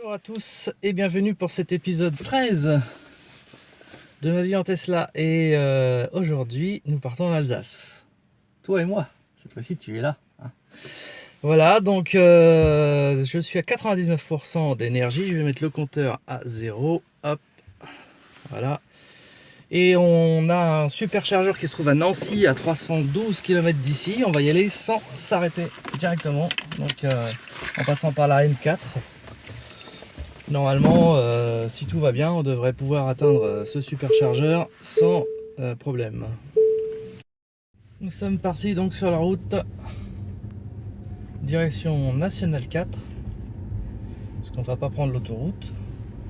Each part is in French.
Bonjour à tous et bienvenue pour cet épisode 13 de ma vie en Tesla. Et aujourd'hui, nous partons en Alsace. Toi et moi, cette fois-ci tu es là. Hein. Voilà, donc je suis à 99% d'énergie. Je vais mettre le compteur à 0. Hop, voilà. Et on a un superchargeur qui se trouve à Nancy, à 312 km d'ici. On va y aller sans s'arrêter directement. Donc en passant par la N4. Normalement, si tout va bien, on devrait pouvoir atteindre ce superchargeur sans problème. Nous sommes partis donc sur la route direction nationale 4 parce qu'on va pas prendre l'autoroute.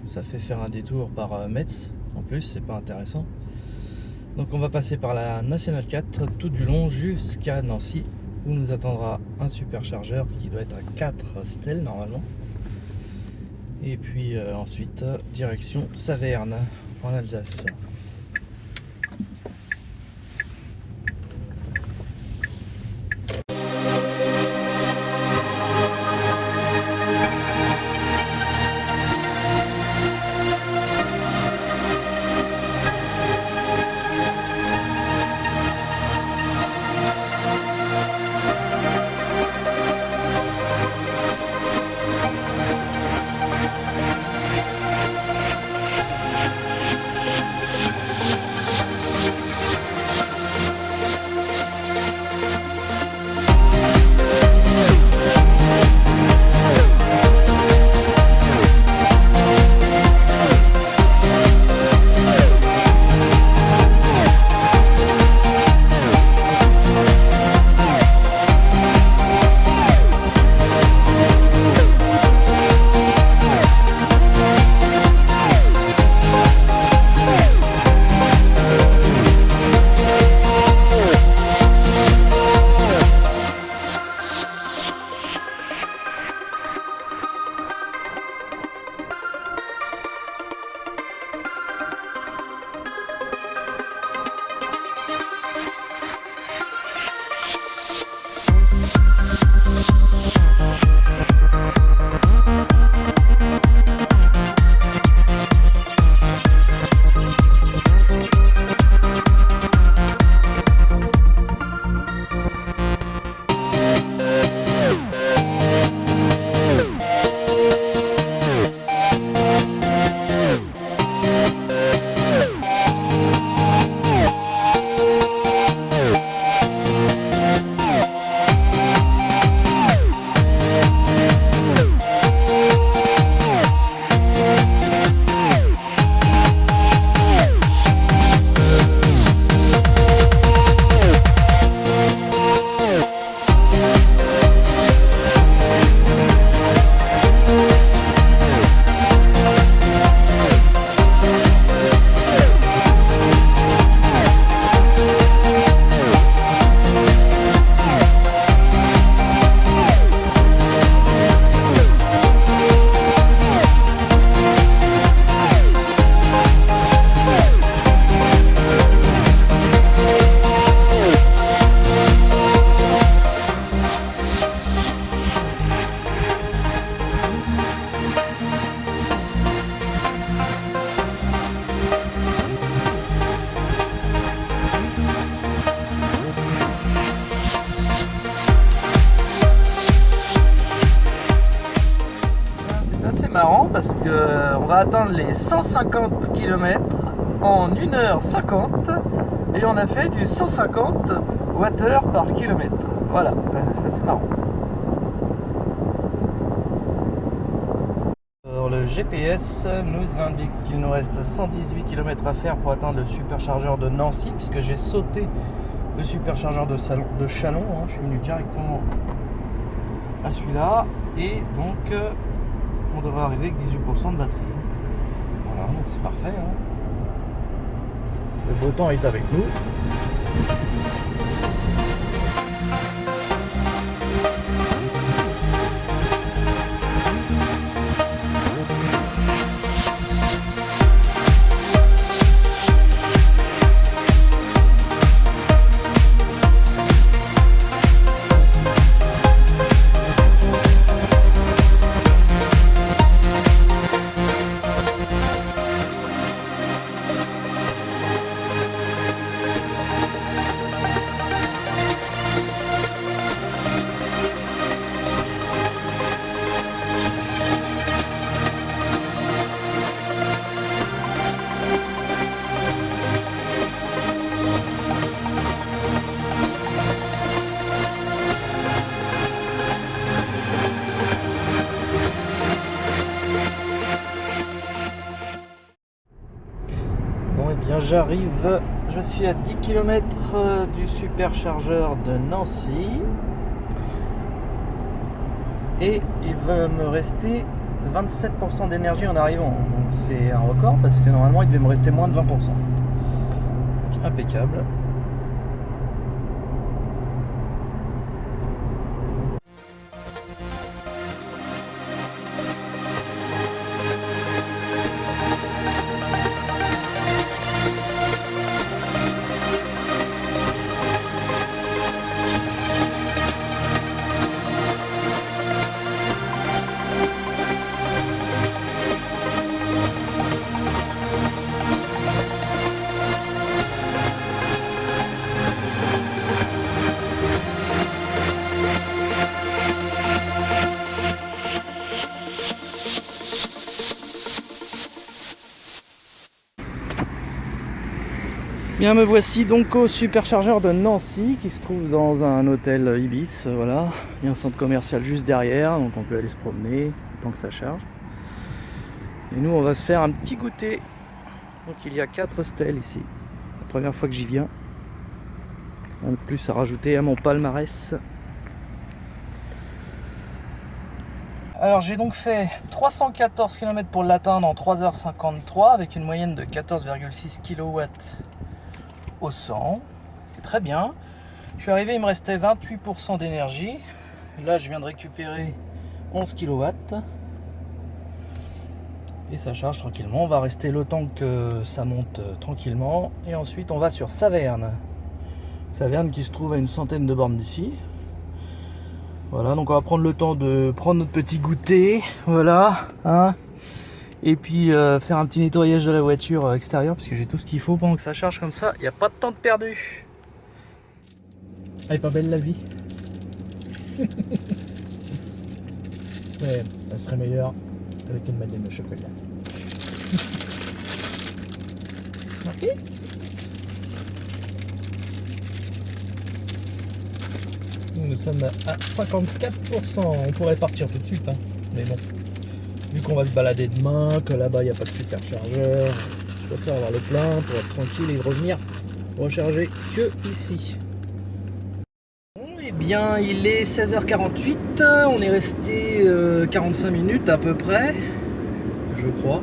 Ça fait faire un détour par Metz. En plus, c'est pas intéressant. Donc on va passer par la nationale 4 tout du long jusqu'à Nancy où nous attendra un superchargeur qui doit être à 4 stèles normalement. Et puis ensuite, direction Saverne, en Alsace. Marrant parce que on va atteindre les 150 km en 1h50 et on a fait du 150 Wh par kilomètre. Voilà, ça c'est marrant. Alors, le GPS nous indique qu'il nous reste 118 km à faire pour atteindre le superchargeur de Nancy puisque j'ai sauté le superchargeur de Châlons. Hein. Je suis venu directement à celui-là et donc on devrait arriver avec 18% de batterie. Voilà, donc c'est parfait. Hein. Le beau temps est avec nous. Eh bien j'arrive, je suis à 10 km du superchargeur de Nancy. Et il va me rester 27% d'énergie en arrivant. Donc c'est un record parce que normalement il devait me rester moins de 20%. Donc, impeccable. Bien, me voici donc au superchargeur de Nancy qui se trouve dans un hôtel Ibis. Voilà, il y a un centre commercial juste derrière, donc on peut aller se promener tant que ça charge. Et nous, on va se faire un petit goûter. Donc il y a 4 stèles ici. La première fois que j'y viens. Un de plus à rajouter à mon palmarès. Alors j'ai donc fait 314 km pour l'atteindre en 3h53 avec une moyenne de 14,6 kW au 100. C'est très bien. Je suis arrivé, il me restait 28% d'énergie. Là je viens de récupérer 11 kW. Et ça charge tranquillement. On va rester le temps que ça monte tranquillement. Et ensuite on va sur Saverne. Saverne qui se trouve à une centaine de bornes d'ici. Voilà, donc on va prendre le temps de prendre notre petit goûter, voilà, hein, et puis faire un petit nettoyage de la voiture extérieure, parce que j'ai tout ce qu'il faut pendant que ça charge comme ça, il n'y a pas de temps de perdu. Elle est pas belle la vie. Ouais, elle serait meilleure avec une madeleine au chocolat. Marqué ? Nous sommes à 54%, on pourrait partir tout de suite, hein. Mais bon, vu qu'on va se balader demain, que là-bas il n'y a pas de superchargeur, je préfère avoir le plein pour être tranquille et revenir recharger que ici. Bon, eh bien il est 16h48, on est resté 45 minutes à peu près, je crois.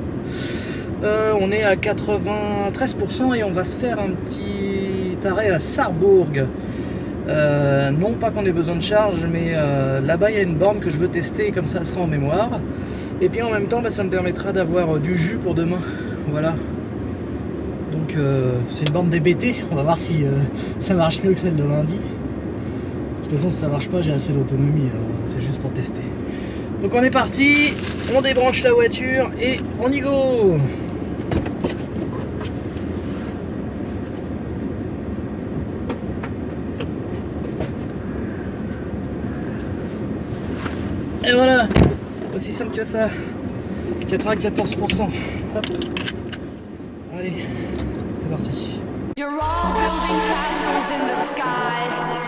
On est à 93% et on va se faire un petit arrêt à Sarrebourg. Non pas qu'on ait besoin de charge, mais là-bas il y a une borne que je veux tester, comme ça sera en mémoire. Et puis en même temps ça me permettra d'avoir du jus pour demain. Voilà. Donc c'est une borne DBT, on va voir si ça marche mieux que celle de lundi. De toute façon si ça marche pas j'ai assez d'autonomie, c'est juste pour tester. Donc on est parti, on débranche la voiture et on y go. Et voilà, aussi simple que ça, 94%. Hop. Allez, c'est parti. You're all building castles in the sky,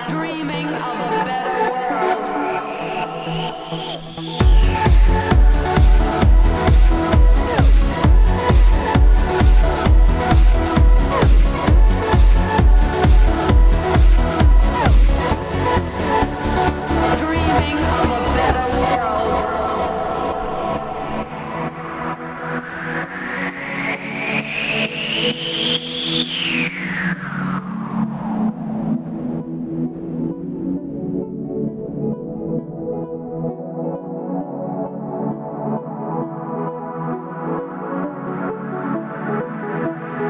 dreaming of a better world.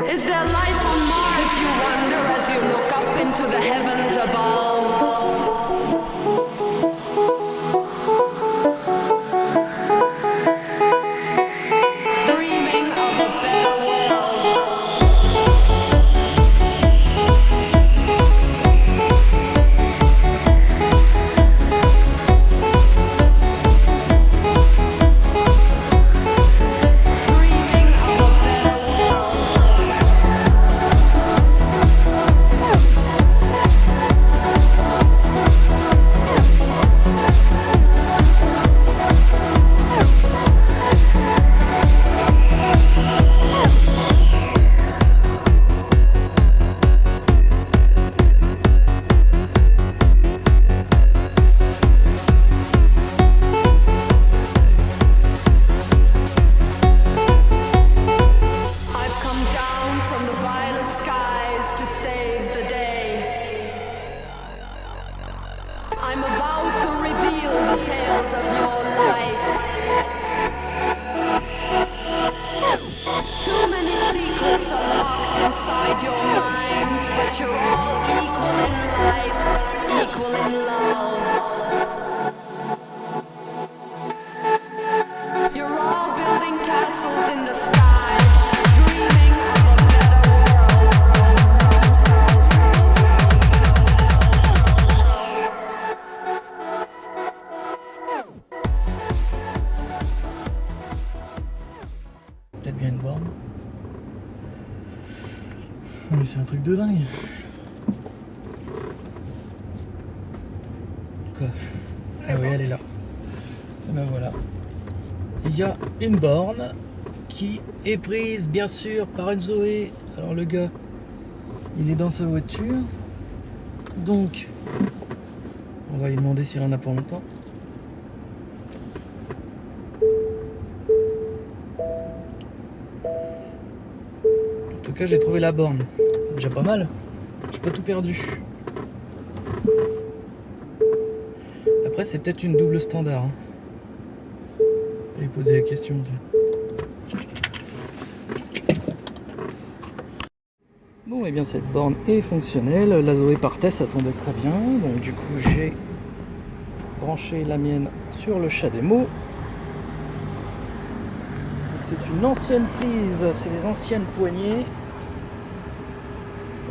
Is there life on Mars, you wonder, as you look up into the heavens above? Dreaming of a better world. Dreaming of a better world. borne. Mais c'est un truc de dingue. Quoi? Ah oui, elle est là. Et ben voilà. Il y a une borne qui est prise bien sûr par une Zoé. Alors le gars, il est dans sa voiture. Donc, on va lui demander s'il en a pour longtemps. En tout cas, j'ai trouvé la borne. Déjà pas mal. J'ai pas tout perdu. Après, c'est peut-être une double standard. Je vais lui poser la question. Bon, et bien cette borne est fonctionnelle. La Zoé partait, ça tombait très bien. Donc du coup, j'ai branché la mienne sur le chalumeau. C'est une ancienne prise, c'est les anciennes poignées.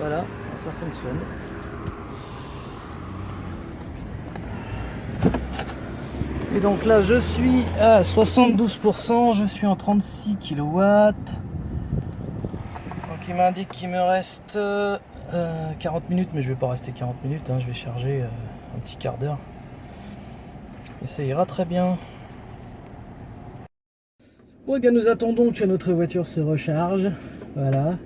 Voilà, ça fonctionne. Et donc là, je suis à 72%, je suis en 36 kW. Donc il m'indique qu'il me reste 40 minutes, mais je vais pas rester 40 minutes, hein, je vais charger un petit quart d'heure. Et ça ira très bien. Bon, et bien nous attendons que notre voiture se recharge. Voilà.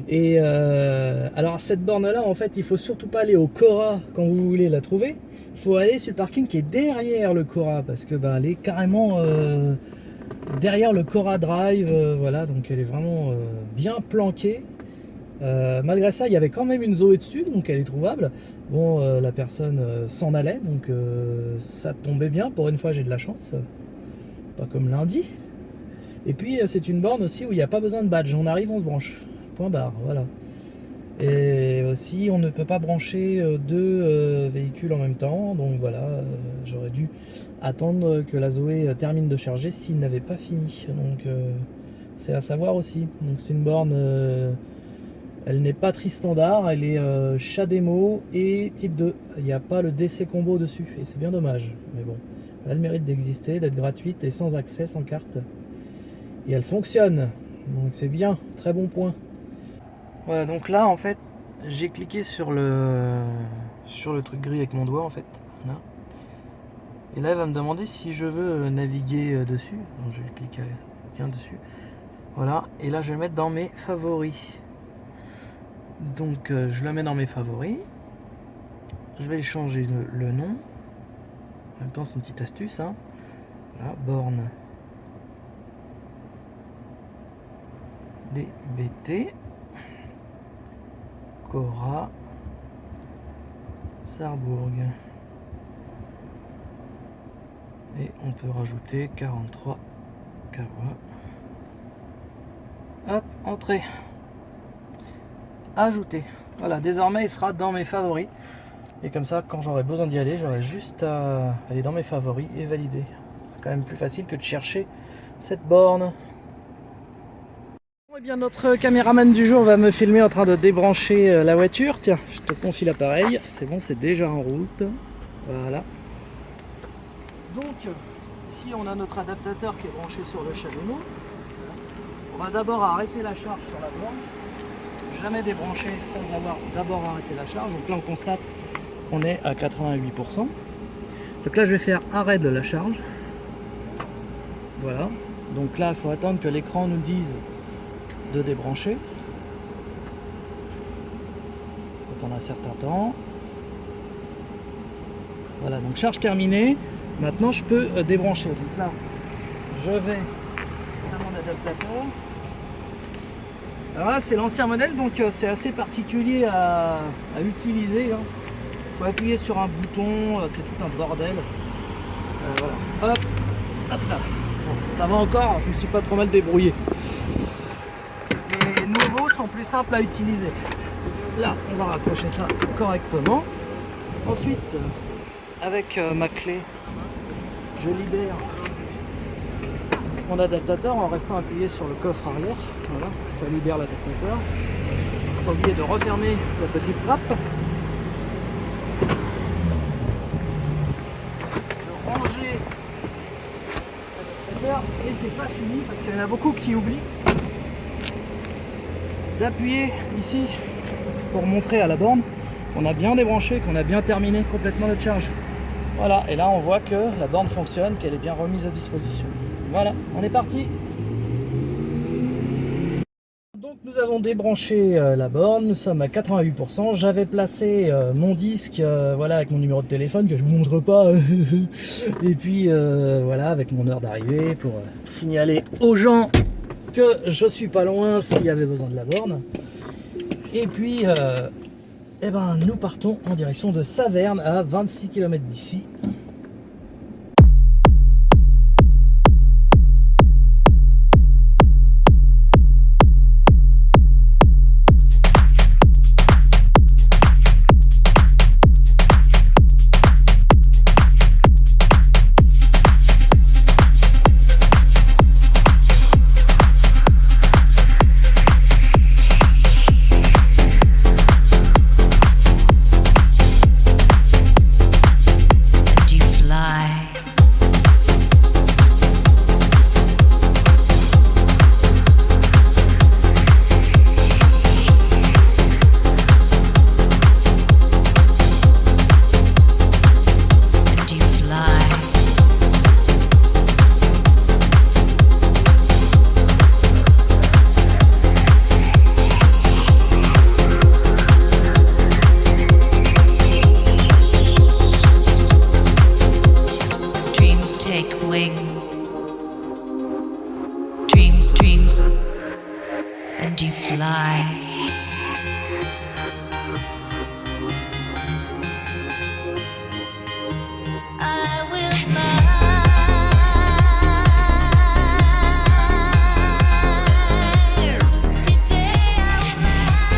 Et alors cette borne là, en fait, il faut surtout pas aller au Cora quand vous voulez la trouver. Il faut aller sur le parking qui est derrière le Cora, parce que elle est carrément derrière le Cora Drive. Voilà, donc elle est vraiment bien planquée. Malgré ça, il y avait quand même une Zoé dessus, donc elle est trouvable. Bon, la personne s'en allait, donc ça tombait bien. Pour une fois, j'ai de la chance, pas comme lundi. Et puis c'est une borne aussi où il n'y a pas besoin de badge. On arrive, on se branche. Point barre, voilà. Et aussi, on ne peut pas brancher deux véhicules en même temps. Donc voilà, j'aurais dû attendre que la Zoé termine de charger s'il n'avait pas fini. Donc c'est à savoir aussi. Donc c'est une borne, elle n'est pas tri-standard, elle est CHAdeMO et type 2. Il n'y a pas le DC combo dessus et c'est bien dommage. Mais bon, elle a le mérite d'exister, d'être gratuite et sans accès, sans carte. Et elle fonctionne. Donc c'est bien, très bon point. Voilà, donc là en fait j'ai cliqué sur le truc gris avec mon doigt en fait là. Et là elle va me demander si je veux naviguer dessus. Donc je vais cliquer bien dessus, voilà, et là je vais mettre dans mes favoris. Donc je le mets dans mes favoris, je vais changer le nom en même temps, c'est une petite astuce, hein. Voilà, borne DBT Cora Sarrebourg, et on peut rajouter 43 kW. Hop, entrée, ajouter. Voilà, désormais il sera dans mes favoris, et comme ça quand j'aurai besoin d'y aller, j'aurai juste à aller dans mes favoris et valider. C'est quand même plus facile que de chercher cette borne. Eh bien, notre caméraman du jour va me filmer en train de débrancher la voiture. Tiens, je te confie l'appareil. C'est bon, c'est déjà en route. Voilà. Donc, ici, on a notre adaptateur qui est branché sur le chalumeau. On va d'abord arrêter la charge sur la borne. Jamais débrancher sans avoir d'abord arrêté la charge. Donc là, on constate qu'on est à 88%. Donc là, je vais faire arrêt de la charge. Voilà. Donc là, il faut attendre que l'écran nous dise de débrancher. Attendre un certain temps. Voilà, donc charge terminée. Maintenant je peux débrancher. Donc là, je vais à mon adaptateur. Alors là, c'est l'ancien modèle, donc c'est assez particulier à utiliser. Il faut appuyer sur un bouton, c'est tout un bordel. Voilà. Hop, hop là. Bon, ça va encore, je me suis pas trop mal débrouillé. Les nouveaux sont plus simples à utiliser. Là, on va raccrocher ça correctement. Ensuite, avec ma clé, je libère mon adaptateur en restant appuyé sur le coffre arrière. Voilà, ça libère l'adaptateur. Pas oublier de refermer la petite trappe. De ranger l'adaptateur, et c'est pas fini parce qu'il y en a beaucoup qui oublient. d'appuyer ici pour montrer à la borne qu'on a bien débranché, qu'on a bien terminé complètement notre charge. Voilà, et là on voit que la borne fonctionne, qu'elle est bien remise à disposition. Voilà, on est parti. Donc nous avons débranché la borne, nous sommes à 88%. J'avais placé mon disque voilà, avec mon numéro de téléphone que je vous montre pas. Et puis voilà, avec mon heure d'arrivée pour signaler aux gens que je suis pas loin s'il y avait besoin de la borne. Et puis eh ben, nous partons en direction de Saverne à 26 km d'ici. Dreams, and you fly. I will fly. Today I will fly.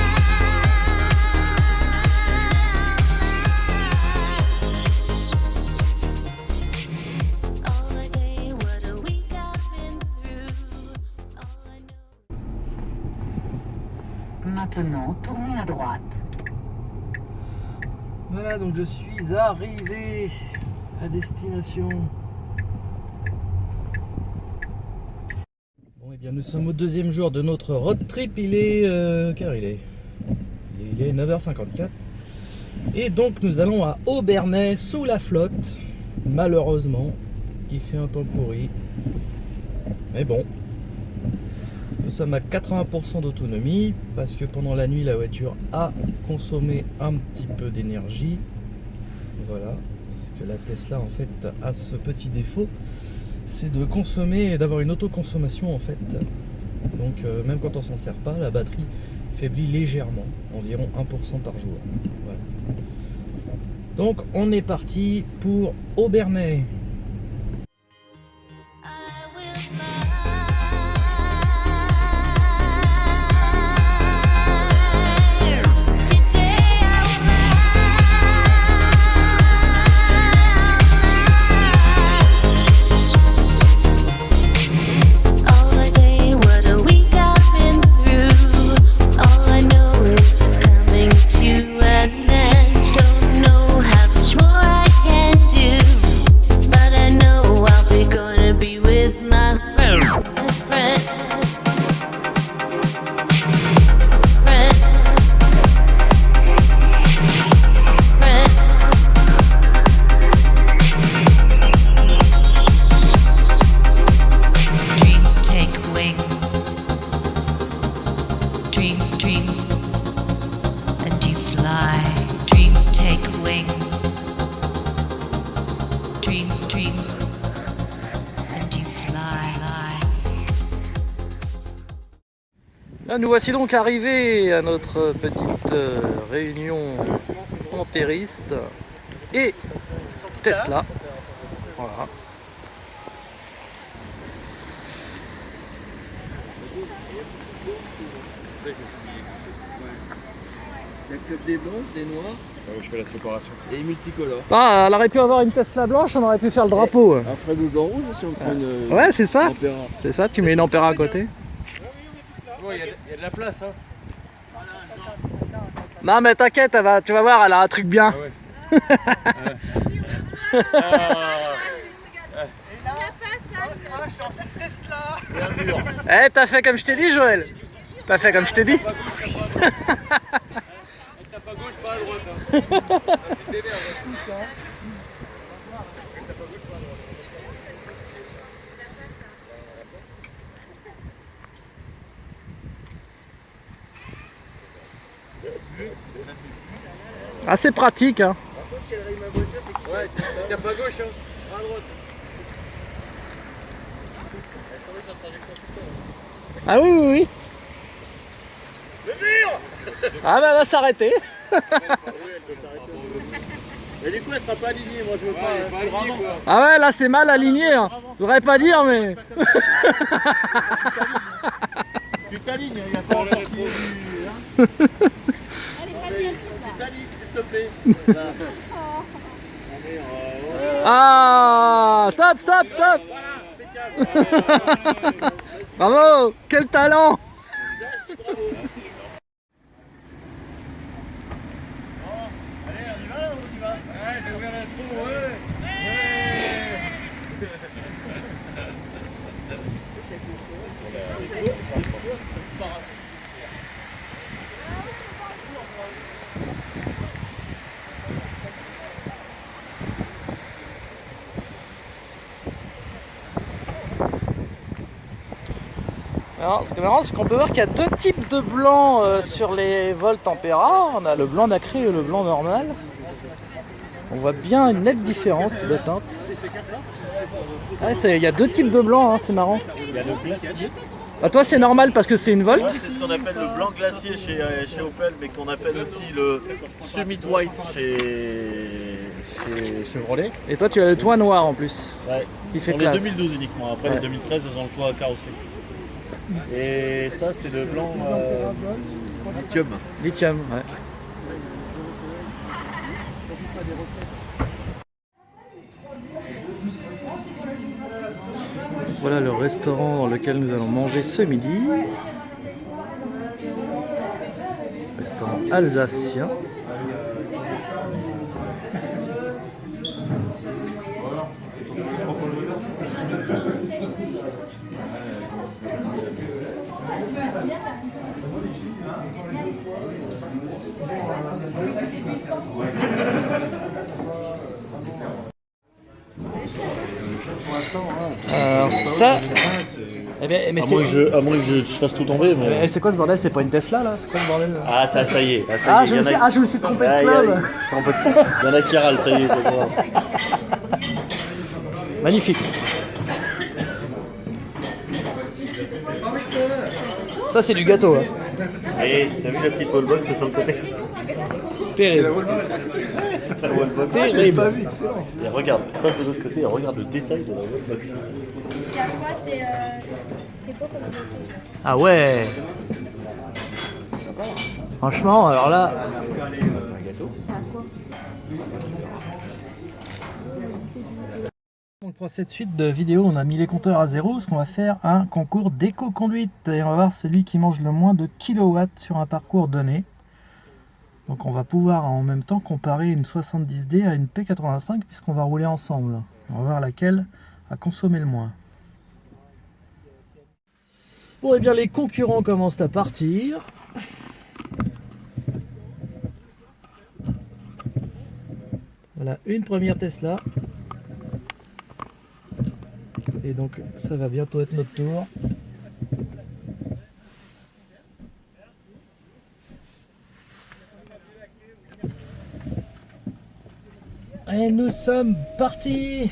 All I say, what a week I've been through. All I know. Maintenant, tournez à droite. Voilà, donc je suis arrivé à destination. Bon, et bien nous sommes au deuxième jour de notre road trip. Il est quelle heure il est 9h54. Et donc nous allons à Obernai sous la flotte. Malheureusement, il fait un temps pourri. Mais bon, nous sommes à 80% d'autonomie parce que pendant la nuit la voiture a consommé un petit peu d'énergie. Voilà, parce que la Tesla en fait a ce petit défaut, c'est de consommer et d'avoir une autoconsommation en fait. Donc même quand on s'en sert pas, la batterie faiblit légèrement, environ 1% par jour. Voilà. Donc on est parti pour Obernai. Dreams, and you fly. Dreams take wing. Dreams, and you fly. Là, nous voici donc arrivés à notre petite réunion ampériste et Tesla. Voilà. Il n'y a que des blancs, des noirs. Ouais, je fais la séparation. Et multicolores. Ah, elle aurait pu avoir une Tesla blanche, on aurait pu faire le drapeau. Un frais blanc rouge si on prend une. Ouais, c'est ça. Ampera. C'est ça, tu mets une Ampera à côté. Il y a de la place, hein. Non, mais t'inquiète, tu vas voir, elle a un truc bien. Ah ouais. Eh, t'as fait comme je t'ai dit, Joël. T'as fait comme je t'ai dit. Tape à gauche, pas à droite. Hein. Tu te démerdes. Ah, c'est pratique, hein. Ouais, tu tapes à gauche, hein. Pas à droite. Ah oui, oui, oui. Ah bah, elle va s'arrêter. Mais du coup, elle sera pas alignée. Moi, je veux pas. Ah ouais, là, c'est mal aligné. Hein. Je voudrais pas dire, mais... Tu t'alignes, il y a ça encore qui... Tu t'alignes, s'il te plaît. Ah, stop, stop, stop. Bravo, quel talent. Alors, ce qui est marrant, c'est qu'on peut voir qu'il y a deux types de blanc sur les vols Tempera. On a le blanc nacré et le blanc normal. On voit bien une nette différence de teinte. Ah, il y a deux types de blanc, hein, c'est marrant. Il y a le glacier. Bah, toi, c'est normal parce que c'est une Volt. C'est ce qu'on appelle le blanc glacier chez Opel, mais qu'on appelle aussi le Summit White chez Chevrolet. Et toi, tu as le toit noir en plus. Ouais. Qui fait Sur les classe. 2012 uniquement. Après les 2013, ils ont le toit carrosserie. Et ça, c'est le blanc lithium. Lithium, ouais. Voilà le restaurant dans lequel nous allons manger ce midi. Restaurant alsacien. Alors ça, eh bien, mais À moins que je fasse tout tomber. Mais... c'est quoi ce bordel? C'est pas une Tesla là? C'est quoi ce bordel? Ah, ça y est. Ah, je me suis trompé de club. Il y en a qui râlent, ça y est, c'est bon. Magnifique. Ça c'est du gâteau. Hein. Et t'as vu la petite wallbox sur le côté? Terrible. C'est la wallbox. Terrible. Pas vu, excellent. Et regarde, passe de l'autre côté et regarde le détail de la wallbox. C'est quoi comme gâteau? Ah ouais. Franchement, alors là. C'est un gâteau. Donc pour cette suite de vidéos, on a mis les compteurs à zéro, parce qu'on va faire un concours d'éco-conduite. Et on va voir celui qui mange le moins de kilowatts sur un parcours donné. Donc on va pouvoir en même temps comparer une 70D à une P85, puisqu'on va rouler ensemble. On va voir laquelle a consommé le moins. Bon, et bien les concurrents commencent à partir. Voilà, une première Tesla. Et donc ça va bientôt être notre tour. Et nous sommes partis.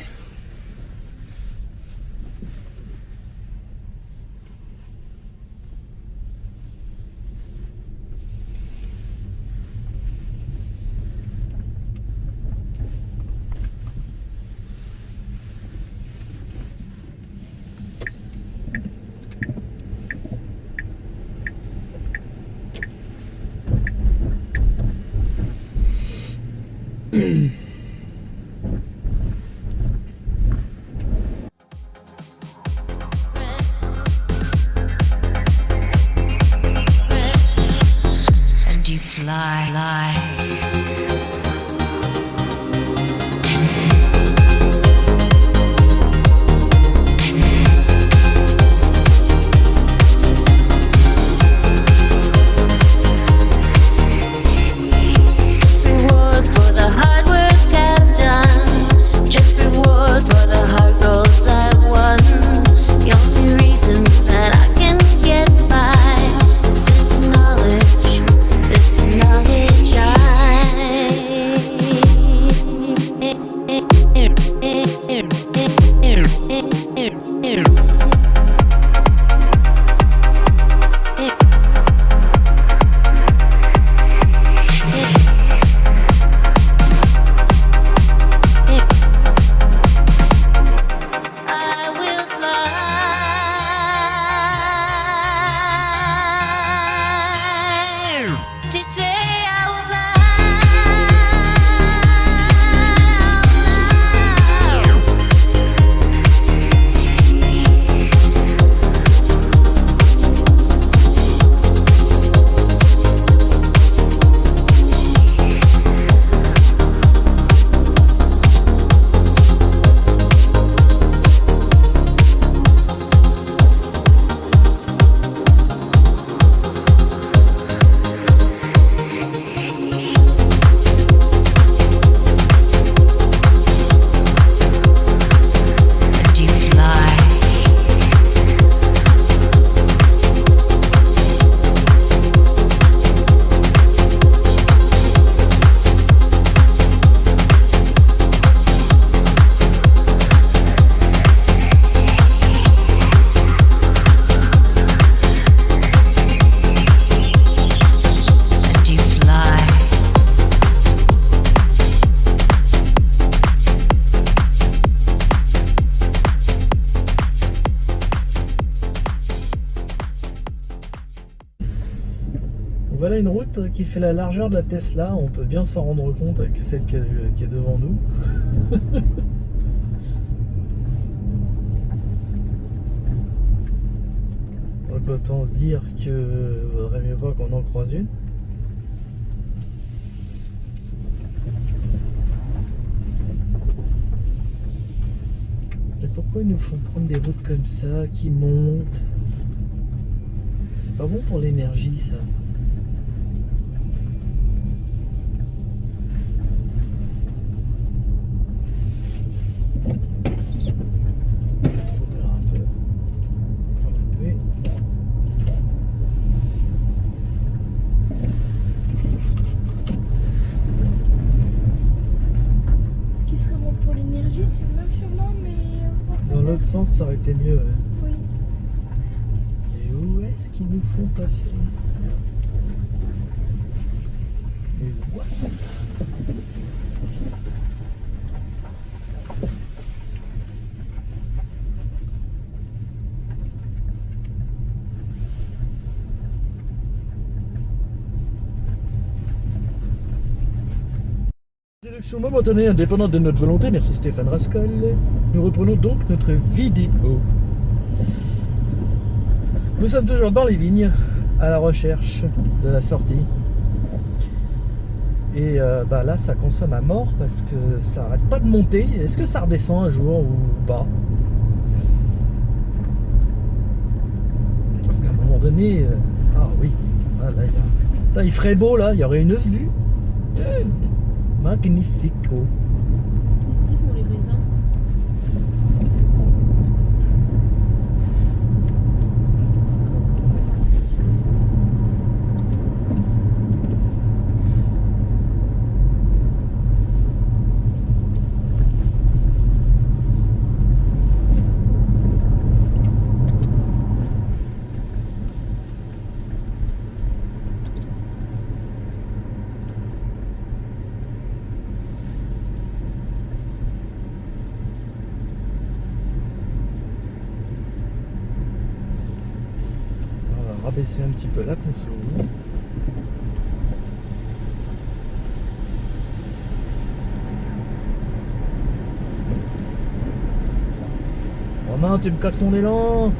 And you fly. Voilà une route qui fait la largeur de la Tesla. On peut bien s'en rendre compte avec celle qui est devant nous. Donc autant dire que vaudrait mieux pas qu'on en croise une. Mais pourquoi ils nous font prendre des routes comme ça, qui montent? C'est pas bon pour l'énergie ça. Ce qui serait bon pour l'énergie, c'est le même chemin, mais au sens Dans l'autre inverse. sens, ça aurait été mieux. Ouais. Oui. Et où est-ce qu'ils nous font passer? Mais what? Direction momentanée indépendante de notre volonté, merci Stéphane Rascol. Nous reprenons donc notre vidéo. Nous sommes toujours dans les vignes, à la recherche de la sortie. Et là, ça consomme à mort parce que ça arrête pas de monter. Est-ce que ça redescend un jour ou pas? Parce qu'à un moment donné, ah oui, ah, là, il ferait beau là, il y aurait une vue. Magnifico. Ici, ils font les raisins. On va rabaisser un petit peu la console. Romain, tu me casses mon élan.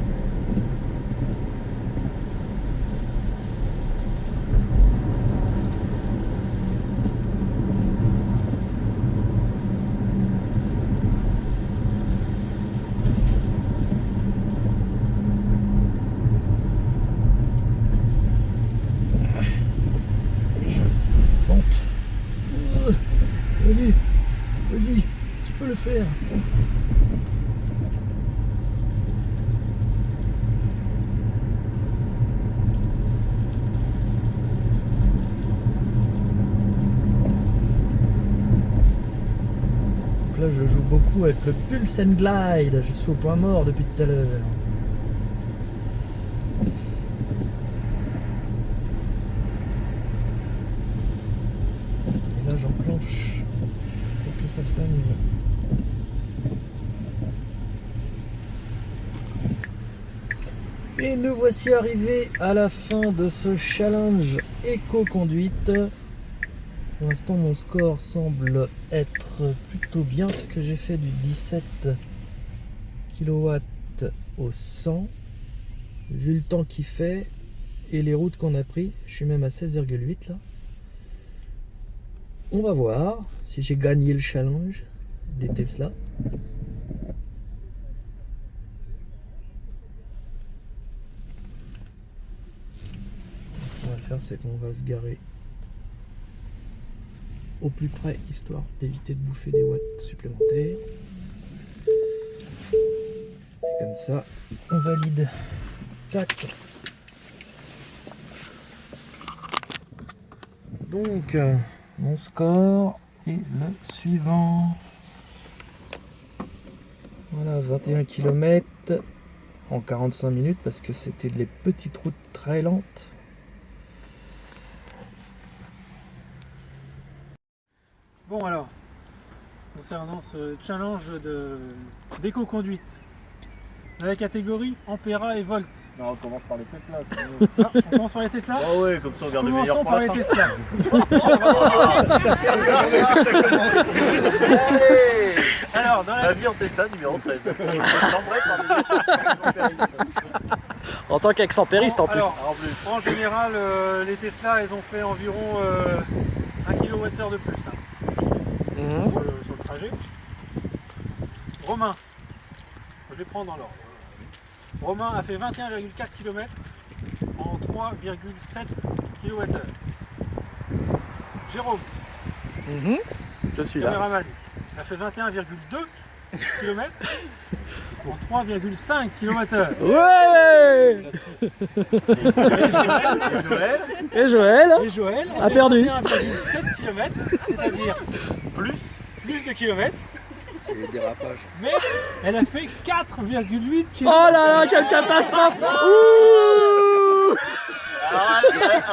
Monte. Vas-y, vas-y, tu peux le faire. Donc là, je joue beaucoup avec le Pulse and Glide. Je suis au point mort depuis tout à l'heure. Et là, j'enclenche pour que ça freine. Et nous voici arrivés à la fin de ce challenge éco-conduite. Pour l'instant, mon score semble être plutôt bien puisque j'ai fait du 17 kW au 100. Vu le temps qu'il fait et les routes qu'on a pris, je suis même à 16,8 là. On va voir si j'ai gagné le challenge des Tesla. Ce qu'on va faire, c'est qu'on va se garer au plus près, histoire d'éviter de bouffer des watts supplémentaires. Et comme ça, on valide. Tac. Donc, mon score est le suivant. Voilà, 21 km en 45 minutes parce que c'était les petites routes très lentes. Bon alors, concernant ce challenge d'éco-conduite, dans la catégorie Ampera et Volt. Non, on commence par les Tesla, c'est mieux. Ah, on commence par les Tesla. Ah ouais, comme ça on garde le meilleur Commençons pour par la les fin. Tesla. Alors, dans La la... vie en Tesla, numéro 13. Chambré par des exempéristes. En tant qu'exempériste en plus. Alors, en général, les Tesla, elles ont fait environ 1 kWh de plus hein, sur le trajet. Romain, je les prends dans l'ordre. Romain a fait 21,4 km en 3,7 kWh. Jérôme, Je suis là. caméraman, a fait 21,2 km en 3,5 km/h. Ouais. Et Joël Et Joël a perdu. 21,7 km, c'est-à-dire Plus. plus de kilomètres, C'est les dérapages. mais elle a fait 4,8 km. Oh là là, quelle catastrophe. Ouh.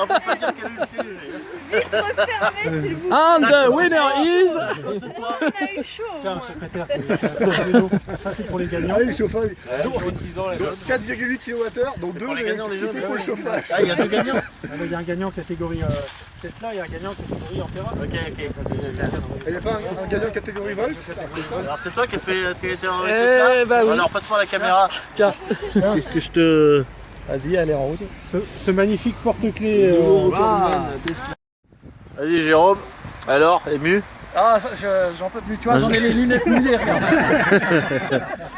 On peut pas dire qu'elle a eu le pied léger. Vite refermez s'il vous plaît. And the winner is... On a eu chaud. Tiens, au moins. secrétaire, ça c'est pour les gagnants. Allez, le chauffage. Donc, 6 ans, les jeunes. 4,8 kWh, donc 2 pour les gagnants, les jeunes, pour le chauffage. Ah, il y a 2 gagnants. Il y a un gagnant catégorie Tesla et un gagnant catégorie Ampera. Ok. Il n'y a pas un gagnant catégorie Volt? Alors c'est toi qui as fait Tesla. Eh bah oui. Alors passe-moi la caméra. Tiens, Que je te... vas-y, allez en route. Ce magnifique porte-clés. Vas-y Jérôme. Alors, ému? Ah, j'en peux plus, tu vois, j'en ai les lunettes mouillées, regarde.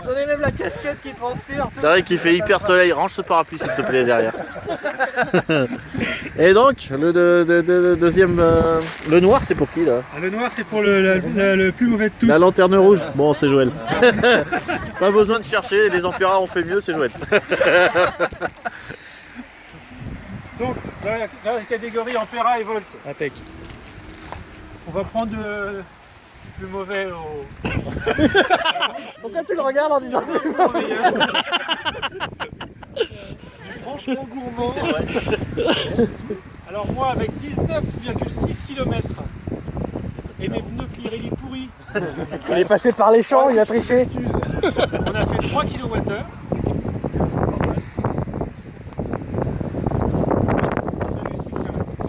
J'en ai même la casquette qui transpire. C'est vrai qu'il fait hyper soleil. Range ce parapluie s'il te plaît derrière. Et donc, le deuxième... le noir c'est pour qui là? Le noir c'est pour le plus mauvais de tous. La lanterne rouge. Bon, c'est Joël. Pas besoin de chercher, les Empereurs ont fait mieux, c'est Joël. Donc dans la catégorie Ampera et Volt, Impec. on va prendre le plus mauvais au Pourquoi tu le regardes en disant... Franchement gourmand. C'est vrai. Alors moi avec 19,6 km et mes pneus Pirelli pourris, Il est passé par les champs, il a triché. on a fait 3 kWh.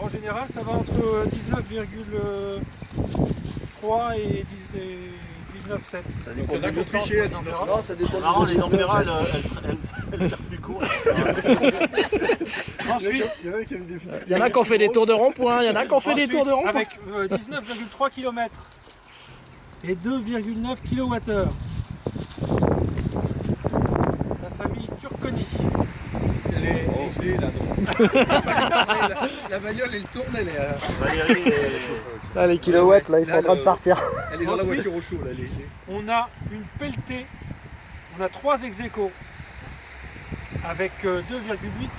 En général ça va entre 19,3 et 19,7. Ça dépend On a du triché à 19. Non, ça dépend. C'est marrant, les Empereurs, elles tirent plus court. Ensuite, Il y en a qui ont fait des tours de rond-point, il y en a qui ont fait des tours de rond-point. avec 19,3 km et 2,9 kWh. La famille Turconi. La bagnole, elle tourne, elle est, Valérie et... Là, les kilowatts, là, ils sont en train de partir. elle est dans la Ensuite, voiture au chaud, là, léger. On a une pelletée, on a 3 ex-aequo avec 2,8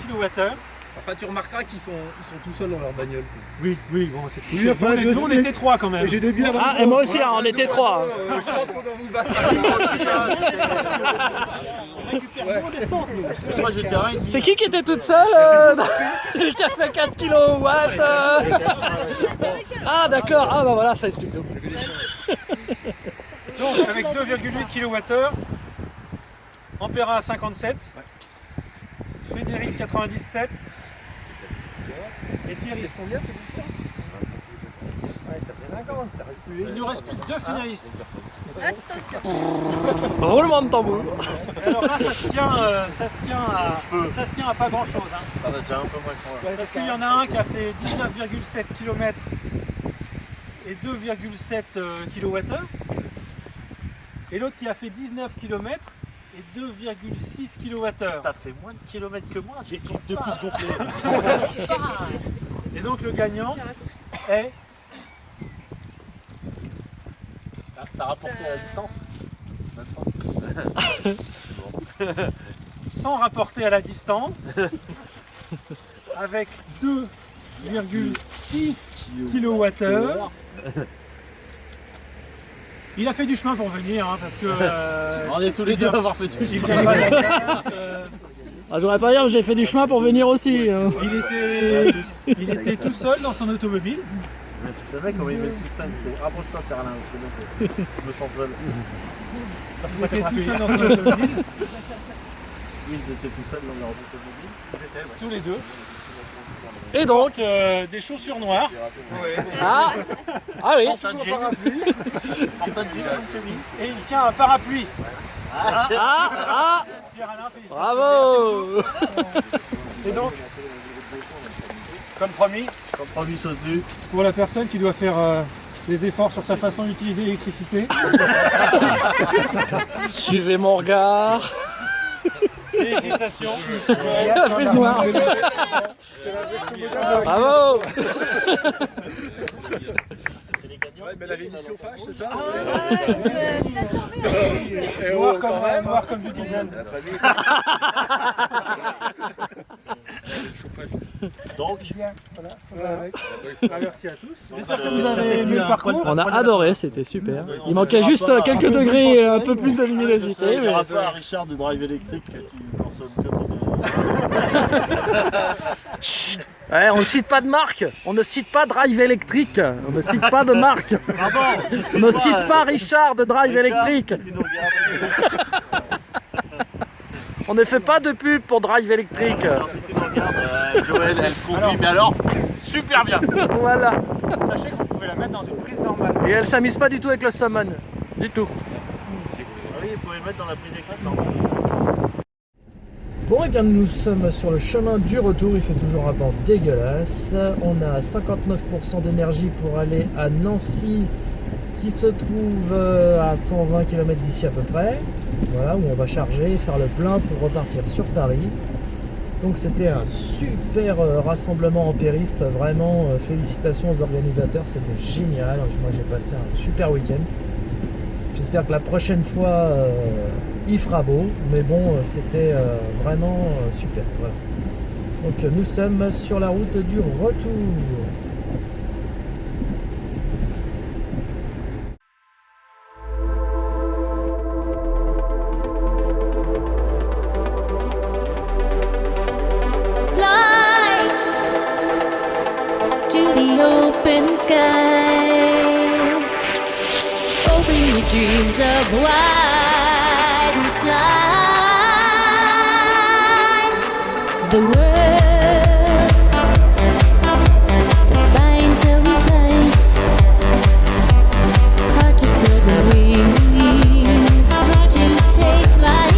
kWh. Enfin, tu remarqueras qu'ils sont tout seuls dans leur bagnole. Oui, bon, c'est tout. Oui, enfin, Nous, on était 3 quand même. Et j'ai des bières dans Ah, le et moi coffre, aussi, hein, on était 3. Je pense qu'on doit vous battre. On descend, nous. Moi j'étais un et demi. C'est qui était toute seule qui a fait 4 kilowatts Ah, d'accord. Ah, bah voilà, ça explique tout. Donc avec 2,8 kWh, Ampera 57, Frédéric 97 et Thierry. Qu'est-ce qu'on vient de dire? Ouais, ça fait 50, ça reste plus. Il nous reste plus que 2 finalistes. Attention. Roulement de tambour. Alors là, ça se tient à pas grand chose. T'en as déjà un peu moins que moi. Parce qu'il y en a un qui a fait 19,7 km et 2,7 kWh. Et l'autre qui a fait 19 km et 2,6 kWh. T'as fait moins de kilomètres que moi, c'est pour De ça. plus gonflé. Et donc le gagnant est T'as rapporté la distance? sans rapporter à la distance avec 2,6 kWh. Il a fait du chemin pour venir hein, parce que On est tous les deux à avoir fait du il chemin. vient pas de la carte, Ah, j'aurais pas dire que j'ai fait du chemin pour venir aussi. Hein. il était tout seul dans son automobile. C'est vrai comment il met le suspense. Rapproche-toi Perlin, parce que là, je me sens seul. Il était tout seul dans son automobile. Ils étaient tout seuls dans leurs automobiles. tous les deux. Et donc, des chaussures noires. Ah, ah oui. Sans jean, une chemise. Et il tient un parapluie. Ah, Pierre-Alain, félicitations. bravo. Et donc, comme promis, Comme promis, chose due. pour la personne qui doit faire des efforts sur sa façon d'utiliser l'électricité, Suivez mon regard. félicitations. La frise noire. C'est la version moderne. Bravo. Mais elle avait mis chauffage, c'est ça Noir comme du diesel. Donc, Merci à tous. J'espère que vous avez aimé le parcours. On a adoré, c'était super. Il manquait juste quelques degrés, un peu plus de luminosité. il n'y Mais... aura pas à Richard du drive électrique qui consomme que Ouais, on ne cite pas de marque, on ne cite pas Drive électrique, on ne cite pas de marque, on ne cite pas Richard de Drive électrique, Si tu nous regardes, on ne fait pas de pub pour Drive électrique. Richard, si tu nous regardes, Joël, elle conduit, mais alors, super bien. Voilà. Sachez que vous pouvez la mettre dans une prise normale. Et elle s'amuse pas du tout avec le summon, du tout. Oui, vous pouvez le mettre dans la prise éclair, non. Bon, et bien nous sommes sur le chemin du retour, il fait toujours un temps dégueulasse. On a 59% d'énergie pour aller à Nancy, qui se trouve à 120 km d'ici à peu près. Voilà, où on va charger et faire le plein pour repartir sur Paris. Donc c'était un super rassemblement en périste, vraiment félicitations aux organisateurs, c'était génial. Moi j'ai passé un super week-end. J'espère que la prochaine fois il fera beau, mais bon c'était vraiment super. Voilà. Donc nous sommes sur la route du retour. Fly to the open sky. Open your dreams up wide and fly. The world that binds so tight, hard to spread the wings, hard to take flight.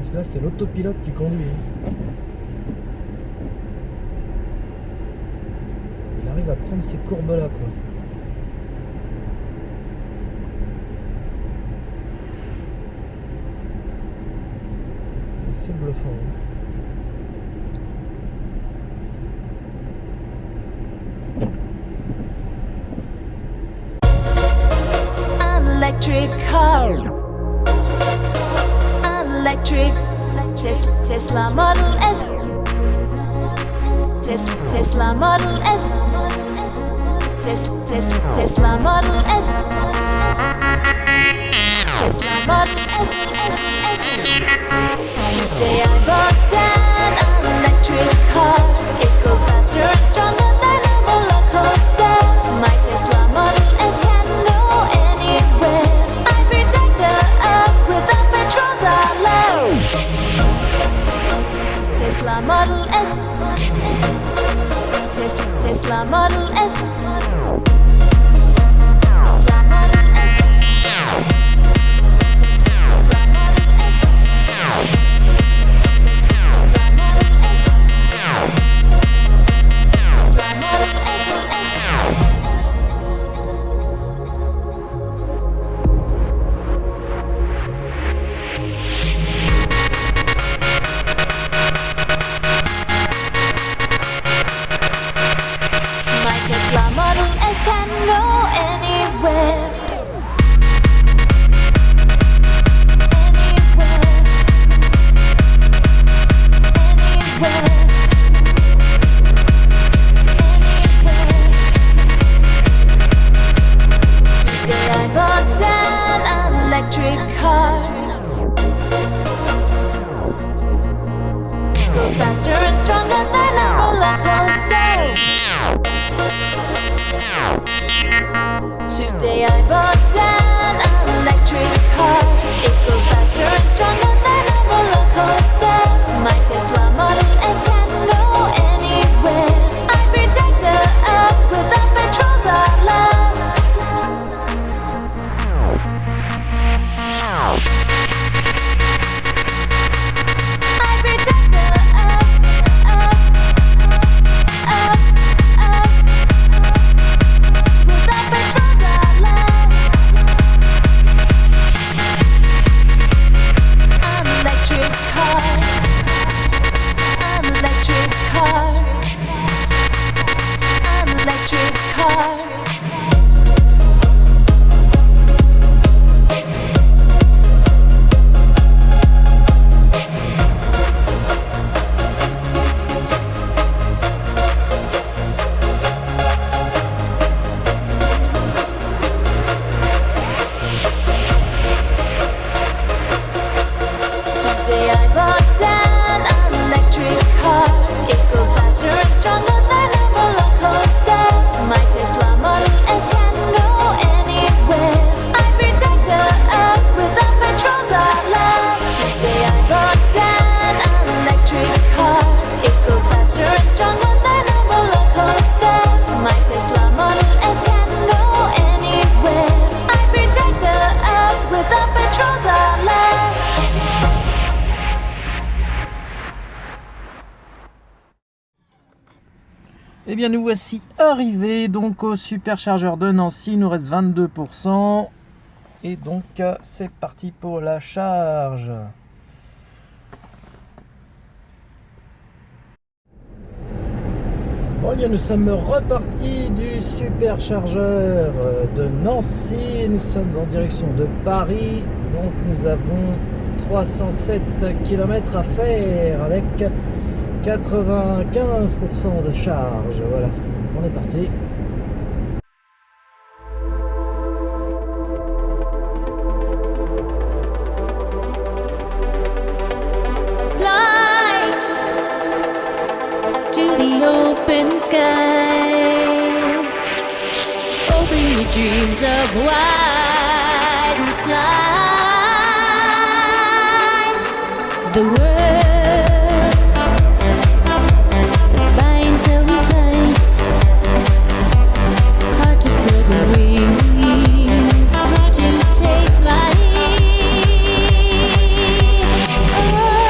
Parce que là, c'est l'autopilote qui conduit. Il arrive à prendre ces courbes-là, quoi. C'est bluffant. Hein. Electric car. Electric Tesla Model S. Tesla Model S. Tesla Model S. Tesla Model S. Today I bought an electric car. It goes faster and stronger than a roller coaster. My Tesla Model S can go anywhere. I protect the earth with a petrol dollar. Tesla Model S. Tesla Model S. Tesla Model S can go anywhere. Anywhere. Anywhere. Anywhere. Today I bought an electric car. Goes faster and stronger than a roller coaster. Today I bought an electric car. It goes faster and stronger than a roller coaster. My Tesla Model S can go anywhere. I protect the earth with a petrol dollar. I protect the earth with a petrol dollar. An electric car. An electric car. An electric car. Today I bought an electric car. It goes faster and stronger than a roller coaster. My Tesla Model S can go anywhere. I protect the earth with a petrol dollar. Today I bought an electric car. It goes faster and stronger than a roller coaster. My Tesla Model S can go anywhere. I protect the earth with a petrol dollar. Eh bien nous voici arrivés donc au superchargeur de Nancy, il nous reste 22% et donc c'est parti pour la charge. Bon, eh bien nous sommes repartis du superchargeur de Nancy, nous sommes en direction de Paris, donc nous avons 307 km à faire avec 95% de charge, voilà, donc on est parti. Fly to the open sky. Open your dreams up wide and fly. The world binds them tight. Hard to spread the wings. Hard to take flight. Oh.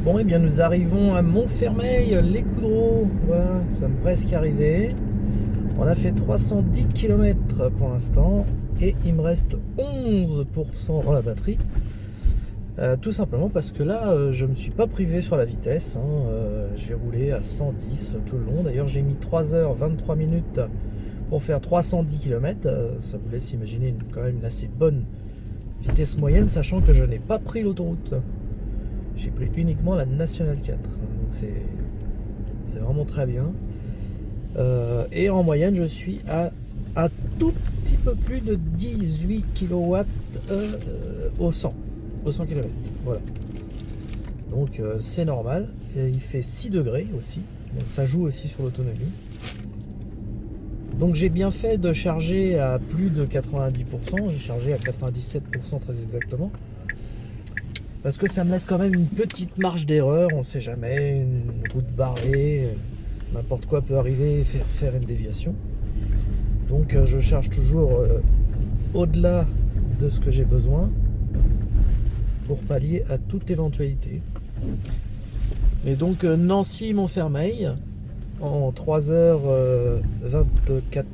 Bon, et bien nous arrivons à Montfermeil, les Coudreaux. Voilà, nous sommes presque arrivés. On a fait 310 km pour l'instant et il me reste 11% dans la batterie. Tout simplement parce que là, je ne me suis pas privé sur la vitesse. J'ai roulé à 110 tout le long. D'ailleurs, j'ai mis 3h23 minutes pour faire 310 km. Ça vous laisse imaginer quand même une assez bonne vitesse moyenne, sachant que je n'ai pas pris l'autoroute. J'ai pris uniquement la Nationale 4. Donc c'est vraiment très bien. Et en moyenne, je suis à un tout petit peu plus de 18 kW au 100 km. Voilà. Donc c'est normal. Et il fait 6 degrés aussi. Donc ça joue aussi sur l'autonomie. Donc j'ai bien fait de charger à plus de 90%. J'ai chargé à 97% très exactement. Parce que ça me laisse quand même une petite marge d'erreur. On ne sait jamais. Une route barrée. N'importe quoi peut arriver et faire une déviation. Donc je charge toujours au-delà de ce que j'ai besoin pour pallier à toute éventualité. Et donc Nancy-Montfermeil en 3h24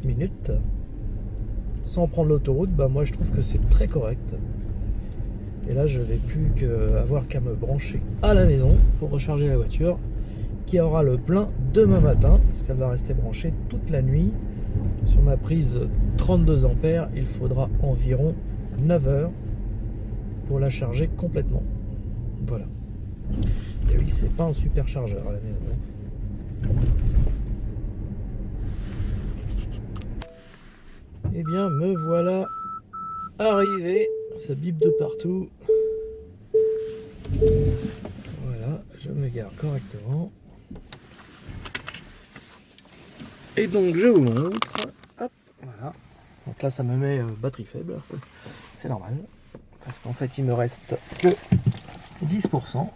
minutes sans prendre l'autoroute, bah moi je trouve que c'est très correct. Et là je vais plus avoir qu'à me brancher à la maison pour recharger la voiture qui aura le plein demain matin parce qu'elle va rester branchée toute la nuit sur ma prise 32 ampères. Il faudra environ 9 heures pour la charger complètement. Voilà. Et oui, c'est pas un superchargeur à la maison. Eh bien, me voilà arrivé. Ça bip de partout. Voilà, je me gare correctement. Et donc, je vous montre. Hop, voilà. Donc là, ça me met batterie faible. C'est normal. Parce qu'en fait, il me reste que 10%.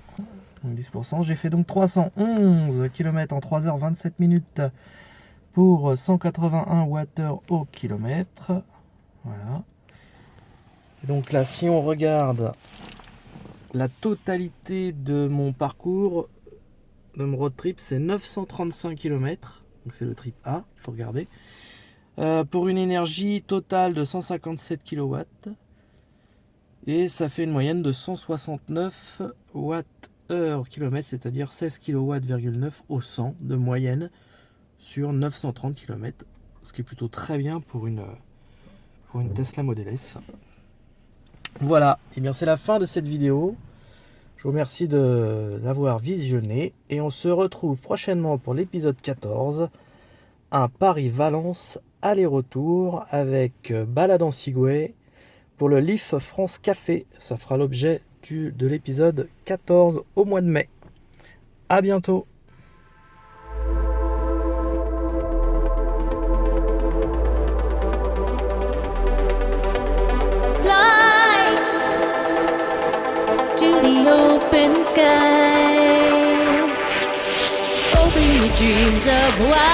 Donc 10%. J'ai fait donc 311 km en 3h27 minutes pour 181 Wh au kilomètre. Voilà. Et donc là, si on regarde la totalité de mon parcours de mon road trip, c'est 935 km. Donc c'est le trip A, il faut regarder. Pour une énergie totale de 157 kW. Et ça fait une moyenne de 169 Wh km, c'est-à-dire 16 kW,9 au 100 de moyenne sur 930 km. Ce qui est plutôt très bien pour une Tesla Model S. Voilà, et bien c'est la fin de cette vidéo. Je vous remercie de l'avoir visionné et on se retrouve prochainement pour l'épisode 14, un Paris-Valence aller-retour avec balade en Segway pour le Leaf France Café. Ça fera l'objet de l'épisode 14 au mois de mai. À bientôt. To the open sky, open your dreams of why.